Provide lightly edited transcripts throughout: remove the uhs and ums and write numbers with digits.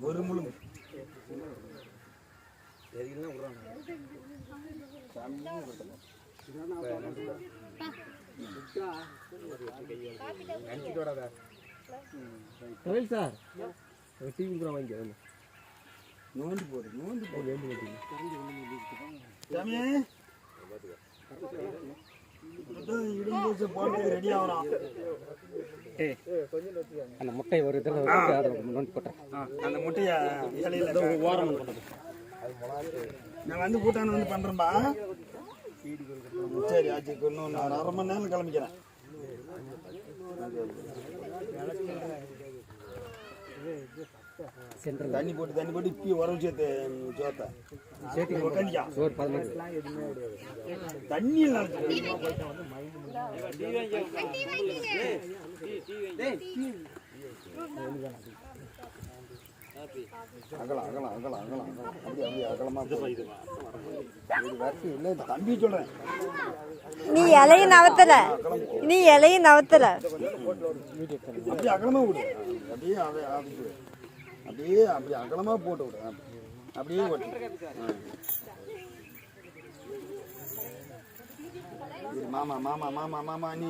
ஒரு முழு sir tea குடுக்குறோம் வாங்கி நோண்டி போடு ரெடி ஆகலாம். அந்த முட்டை ஒரு இதில் நோண்டி போட்டேன். அந்த முட்டையை ஓரம் நான் வந்து கூட்டான வந்து பண்றேன்பா. சரி ஆச்சு, இன்னும் நான் 1/2 மணி நேரம் கிளம்பிக்கிறேன். தண்ணி போட்டு இப்பி உரம் சேர்த்து சோத்தை தண்ணி தம்பி சொல்றேன், நீ இலையும் நவத்தல அப்படியே அகலமா விடு, அப்படியே அகலமா போட்டு விடு, அப்படியே மாமா மாமா மாமா மாமா நீ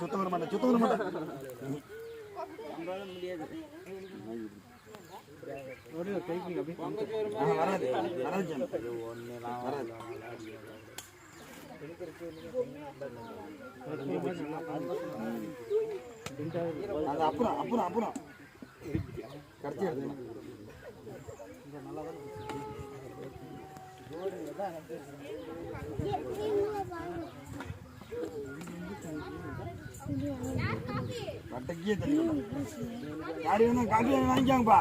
சுத்த வர மாட்டேன் வராது அப்புறம் கடைசி எடுத்துக்கலாம். கட்டைக்கே தண்ணி யாரு வேணும் காப்பி வாங்கிக்காங்கப்பா.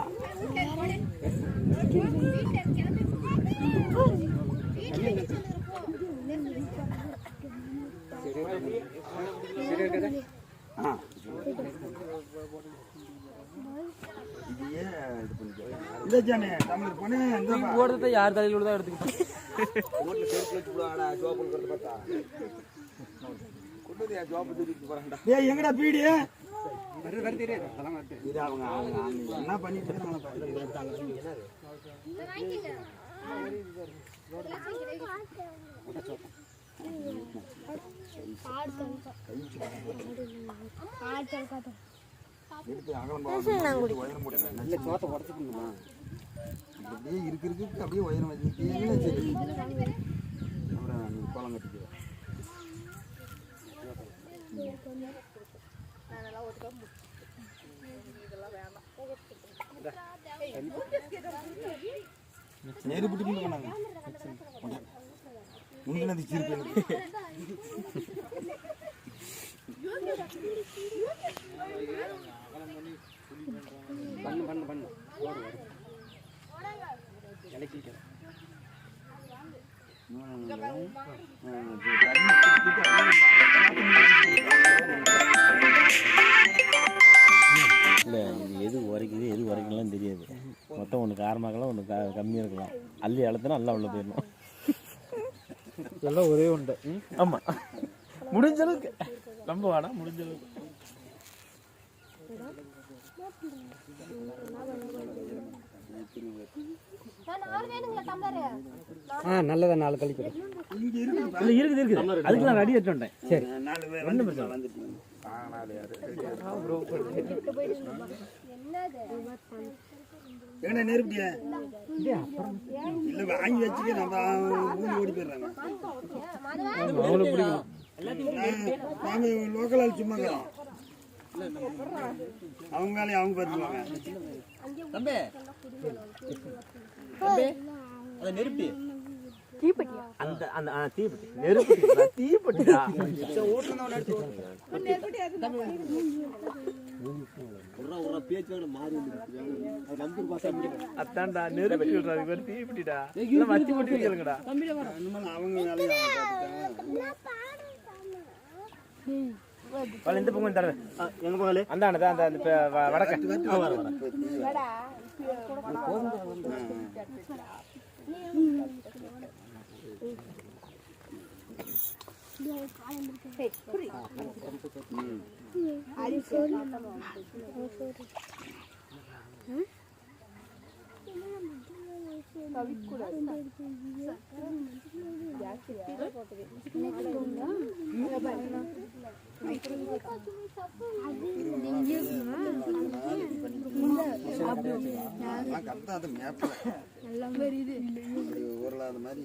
யார் தலையில தான் எடுத்துக்கிட்டோம். எங்கடா பீடி என்ன பண்ணிட்டு அப்படியே இருக்கு அப்படியே உயரம் வச்சு அப்புறம் கோலம் கட்டிக்க. நேரு பிடிக்க போனாங்க முன்னாடி சிரிப்பு பண்ணு இல்லை, இது எது உரைக்குது எது உரைக்கலாம் தெரியாது. மொத்தம் ஒன்று காரமாக இருக்கலாம், ஒன்று கம்மியாக இருக்கலாம். அள்ளி அழுத்தினா நல்லா உள்ள போயிடணும். எல்லாம் ஒரே உண்டு. ஆமாம், முடிஞ்ச அளவுக்கு ரொம்ப வேணாம், முடிஞ்ச அளவுக்கு. நல்லதா 4 கழிக்கிறேன். இருக்குது அதுக்கு நான் ரெடி வச்சுட்டேன். சரி, ஒன்றும் பிரச்சனை ஏன்னா நெருப்பிட்டியா இல்ல வாங்கி வச்சுக்க நம்ம ஓடி போயிடுறாங்க. அவங்களுக்கு பிடிக்கும். நாம லோக்கல் ஆள் சும்மா இருக்கிறோம், அவங்க வேலையை அவங்க பார்த்துக்குவாங்க. தம்பி அதை நெருப்பி அந்த அந்த தீப்பெட்டி நெருப்பி தீப்பெட்டிடா அத்தான்டா நெருப்பி விடுறாங்க ஒரு தீப்பெட்டிடா மத்தி போட்டு வைக்கிறங்கடா. அவங்க வேலையை இந்த பொங்கல் தடவை எங்க பொங்கல் அந்த அந்த வடக்க ஊரலாத மாதிரி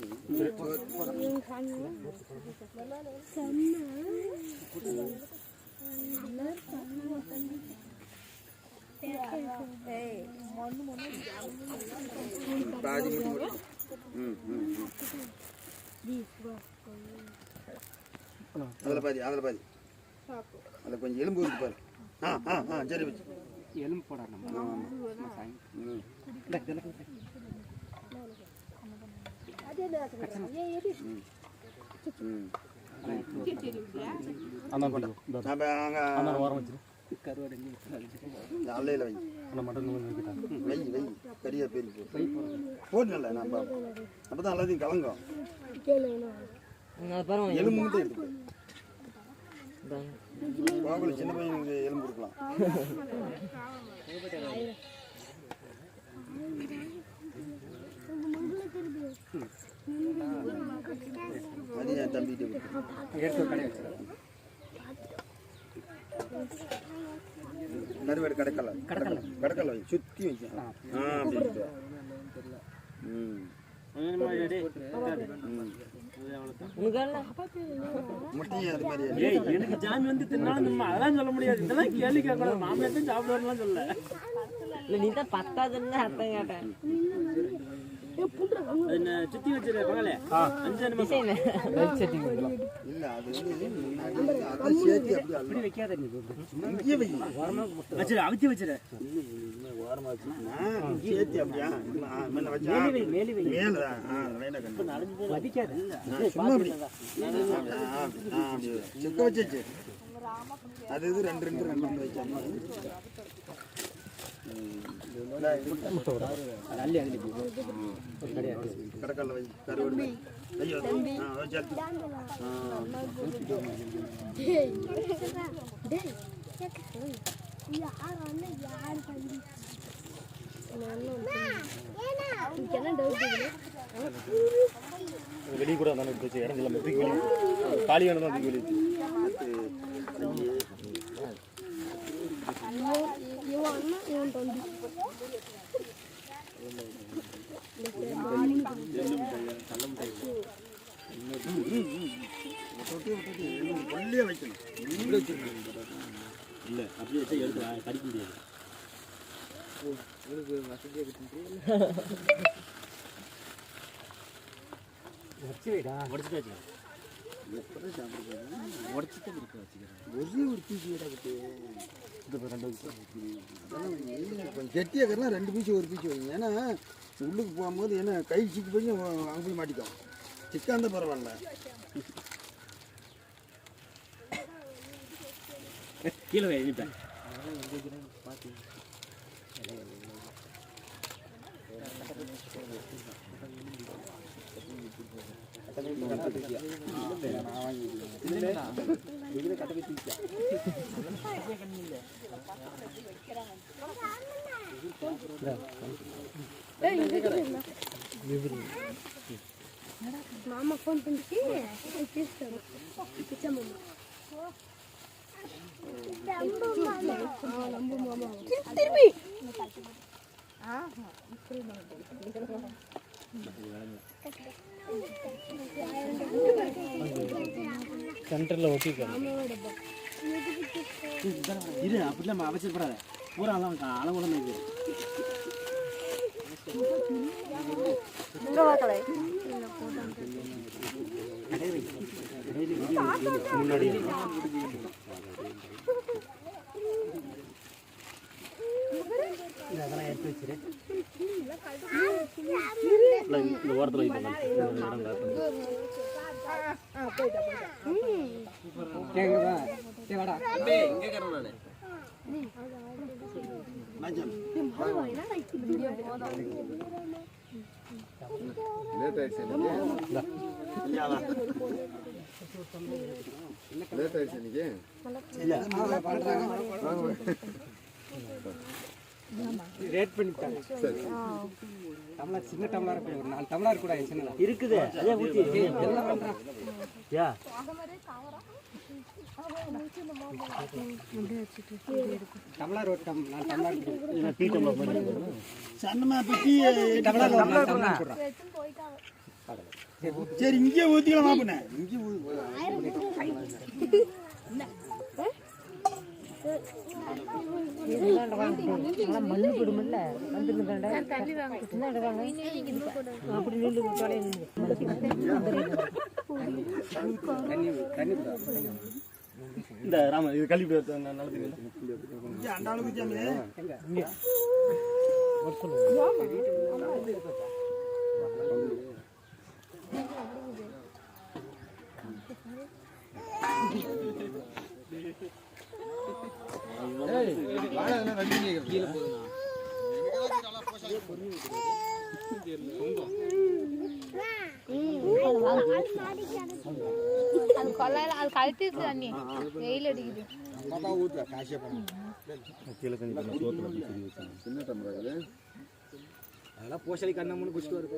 பாதி மட்டும் அதில் பாதி அதில் கொஞ்சம் எலும்பு இருக்கு பாரு. சரி வச்சு எலும்பு போடணும். அல்லையில் வை வை வை கரியா பேரி போட்டுல நம்ம அப்பதான் எல்லாத்தையும் கலங்கும். எலும்பு மட்டும் எடுத்து கோகுல சின்ன பையனுக்கு எலும்பு கொடுக்கலாம். அது என் தம்பிட்டு கருவேடு கடற்கலை வை சுற்றி வைக்க எனக்கு ஜாமி வந்து தின்னாலும் அதெல்லாம் சொல்ல முடியாது. இதெல்லாம் கேள்வி கேட்கணும். மாமியார் சாப்பிடுவாருலாம் சொல்ல நீ தான் பத்தாதுன்னு அர்த்தம் கேட்டேன். சுத்தி வச்சிருக்க பகலே 5 நிமிஷம் இல்ல அது அதான் சேர்த்து அப்படி வைக்காத வச்சிரு அவிச்சு வச்சிரு ஓரமா வச்சு சேர்த்து அப்படியா மேல வச்சா மேல வதிக்காத சும்மா அப்படி செக்க வச்சு அது இது ரெண்டு வைக்காம கடற்கல்ல வை கருவேடு வெளியே கூட இறங்கல காலியான தான் வெளியே உள்ளே வைக்கணும். இல்லை அப்படியே வச்சா எடுத்து கடிக்க முடியாது. உடச்சிட்டாச்சு எப்பதான் சாப்பிடுறது உடச்சிட்டு இருக்க வச்சுக்கிறேன். ஒரே ஒரு பீஸ் விடாக்கிட்டு கொஞ்சம் கெட்டியாக்கிறலாம் 2 பீஸ் ஒரு பீஸ் வைங்க. ஏன்னா உள்ளுக்கு போகும்போது ஏன்னா கை சிக்கி போய் அங்கே போய் மாட்டிக்கும். சிக்காந்த பரவாயில்ல கீழே வைப்பேன். மாமா ஃபோன் பண்ணிட்டு திரும்பி சென்டரில் ஒட்டிக்க இரு அப்படிலாம் அவசரப்படாத. பூரா அளவோட முன்னாடி அதெல்லாம் எடுத்து வச்சிரு. இந்த ஓரத்தில் கேக்குதா? வாடா லேட் ஆயிடுச்சு. லேட் ஆயிடுச்சு இன்னைக்கு. ரேட் பண்ணிட்டாங்க. சரி டம்ளர் சின்ன டம்ளர் இருக்கு, ஒரு 4 டம்ளர் கூட சின்னதா இருக்குது அதே ஊத்தி எல்லாம் பண்றான். யா டம்ளர் ஒரு 4 டம்ளர் இருக்கு. டீ டம்ளர் மாதிரி சன்னமா பிட்டி டம்ளர் ஒரு 4 டம்ளர் போடுறான். சரி இங்கே ஊற்றிக்கலாம் மாப்பிண்ண இங்கே மண்ணு போடுமில்ல அப்படி நின்று தண்ணி இந்த ராம இது கல்வி நல்லது இங்கே அந்த அளவுக்கு சாமி அது கொள்ளையில அது கழுத்திருக்கு தண்ணி வெயில் அடிக்குது. கீழே தண்ணி பண்ணி சோத்துல அப்படி சொல்லி வச்சாங்க. சின்ன டம்ளர் அது. அதெல்லாம் போஷலி கண்ணமுன்னு குடிச்சிட்டு வருது.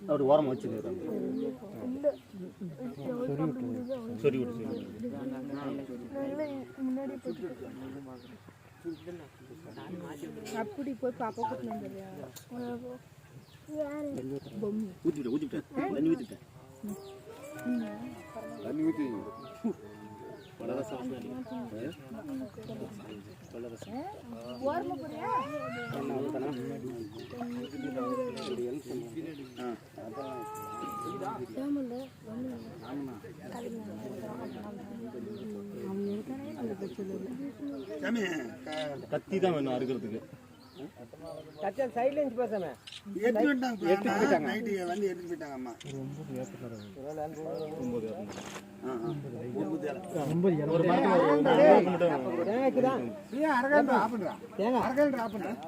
அப்படி ஓரமாக வச்சுருக்காங்க. சரி விடு சரி அப்படி போய் பாப்பா கூட்டிட்டு வந்துடுறியா? ஊற்றிவிட்டேன் தண்ணி ஊற்றிட்டேன். தண்ணி ஊற்றி ஓரமா போறியா? சாமி கத்தி தான் வேணும் அறுக்கிறதுக்கு. கச்சல் சைடுல இருந்து பேசாம எடுத்துட்டு போயிட்டாங்க நைட்டு வந்து எடுத்துட்டு போயிட்டாங்க அம்மா ஒரு தேங்காய்க்கு தான் அரகல் ஆப் பண்றான். தேங்காய் அரகல் ஆப் பண்றான்.